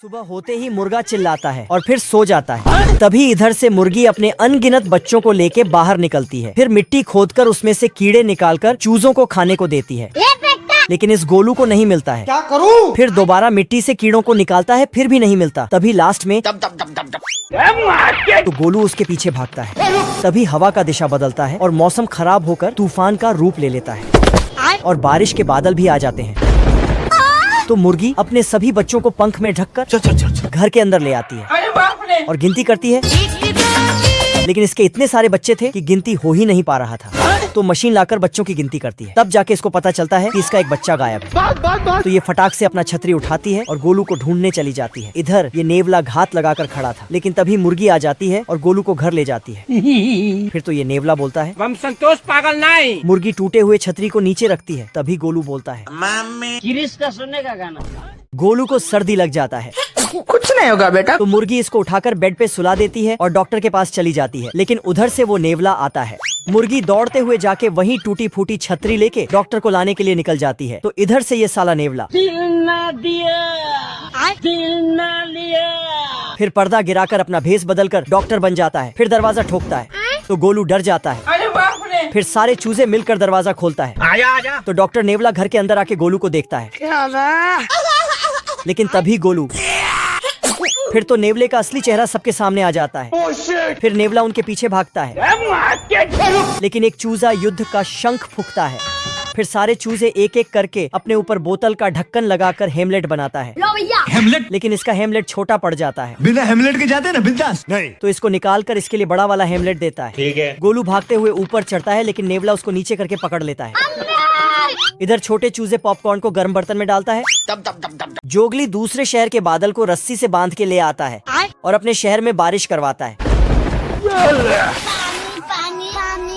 सुबह होते ही मुर्गा चिल्लाता है और फिर सो जाता है। तभी इधर से मुर्गी अपने अनगिनत बच्चों को लेके बाहर निकलती है। फिर मिट्टी खोदकर उसमें से कीड़े निकालकर चूजों को खाने को देती है, लेकिन इस गोलू को नहीं मिलता है। क्या करूं? फिर दोबारा मिट्टी से कीड़ों को निकालता है, फिर भी नहीं मिलता। तभी लास्ट में तो गोलू उसके पीछे भागता है। तभी हवा का दिशा बदलता है और मौसम खराब होकर तूफान का रूप ले लेता है और बारिश के बादल भी आ जाते हैं। तो मुर्गी अपने सभी बच्चों को पंख में ढककर घर के अंदर ले आती है और गिनती करती है, लेकिन इसके इतने सारे बच्चे थे कि गिनती हो ही नहीं पा रहा था। तो मशीन लाकर बच्चों की गिनती करती है। तब जाके इसको पता चलता है कि इसका एक बच्चा गायब है। तो ये फटाक से अपना छतरी उठाती है और गोलू को ढूंढने चली जाती है। इधर ये नेवला घात लगाकर खड़ा था, लेकिन तभी मुर्गी आ जाती है और गोलू को घर ले जाती है। फिर तो ये नेवला बोलता है, हम संतोष पागल नहीं। मुर्गी टूटे हुए छतरी को नीचे रखती है। तभी गोलू बोलता है, गिरीश का सुनने का गाना। गोलू को सर्दी लग जाता है। कुछ नहीं होगा बेटा। तो मुर्गी इसको उठाकर बेड पे सुला देती है और डॉक्टर के पास चली जाती है। लेकिन उधर से वो नेवला आता है। मुर्गी दौड़ते हुए जाके वहीं टूटी फूटी छतरी लेके डॉक्टर को लाने के लिए निकल जाती है। तो इधर से ये साला नेवला दिल ना दिया, दिल ना लिया। फिर पर्दा गिराकर अपना भेष बदलकर डॉक्टर बन जाता है। फिर दरवाजा ठोकता है तो गोलू डर जाता है। अरे बाप रे। फिर सारे चूजे मिलकर दरवाजा खोलता है। आजा आजा। तो डॉक्टर नेवला घर के अंदर आके गोलू को देखता है, लेकिन तभी गोलू फिर तो नेवले का असली चेहरा सबके सामने आ जाता है। फिर नेवला उनके पीछे भागता है, लेकिन एक चूजा युद्ध का शंख फूंकता है। फिर सारे चूजे एक एक करके अपने ऊपर बोतल का ढक्कन लगाकर हेमलेट बनाता है। हेमलेट? लेकिन इसका हेमलेट छोटा पड़ जाता है। बिना हेमलेट के जाते हैं ना बिंदास? नहीं। तो इसको निकाल कर इसके लिए बड़ा वाला हेमलेट देता है। ठीक है। गोलू भागते हुए ऊपर चढ़ता है, लेकिन नेवला उसको नीचे करके पकड़ लेता है। इधर छोटे चूजे पॉपकॉर्न को गर्म बर्तन में डालता है। जोगली दूसरे शहर के बादल को रस्सी से बांध के ले आता है और अपने शहर में बारिश करवाता है,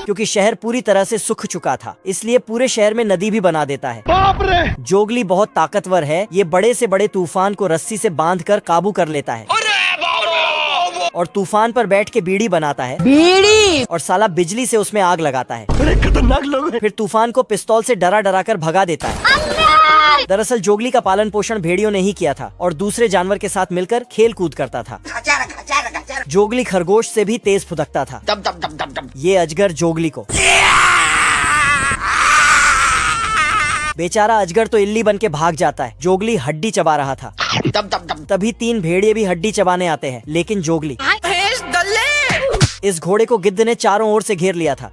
क्योंकि शहर पूरी तरह से सूख चुका था। इसलिए पूरे शहर में नदी भी बना देता है। बाप रे। जोगली बहुत ताकतवर है। ये बड़े से बड़े तूफान को रस्सी से बांधकर काबू कर लेता है और तूफान पर बैठ के बीड़ी बनाता है। बीड़ी? और साला बिजली से उसमें आग लगाता है। बड़े खतरनाक लोग हैं। फिर तूफान को पिस्तौल से डरा डरा कर भगा देता है। दरअसल जोगली का पालन पोषण भेड़ियों ने ही किया था और दूसरे जानवर के साथ मिलकर खेल कूद करता था। जोगली खरगोश से भी तेज फुदकता था। ये अजगर जोगली को बेचारा अजगर तो इल्ली बन के भाग जाता है। जोगली हड्डी चबा रहा था। तभी 3 भेड़िए भी हड्डी चबाने आते हैं, लेकिन जोगली इस घोड़े को गिद्ध ने चारों ओर से घेर लिया था।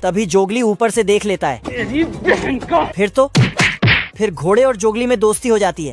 तभी जोगली ऊपर से देख लेता है। फिर घोड़े और जोगली में दोस्ती हो जाती है।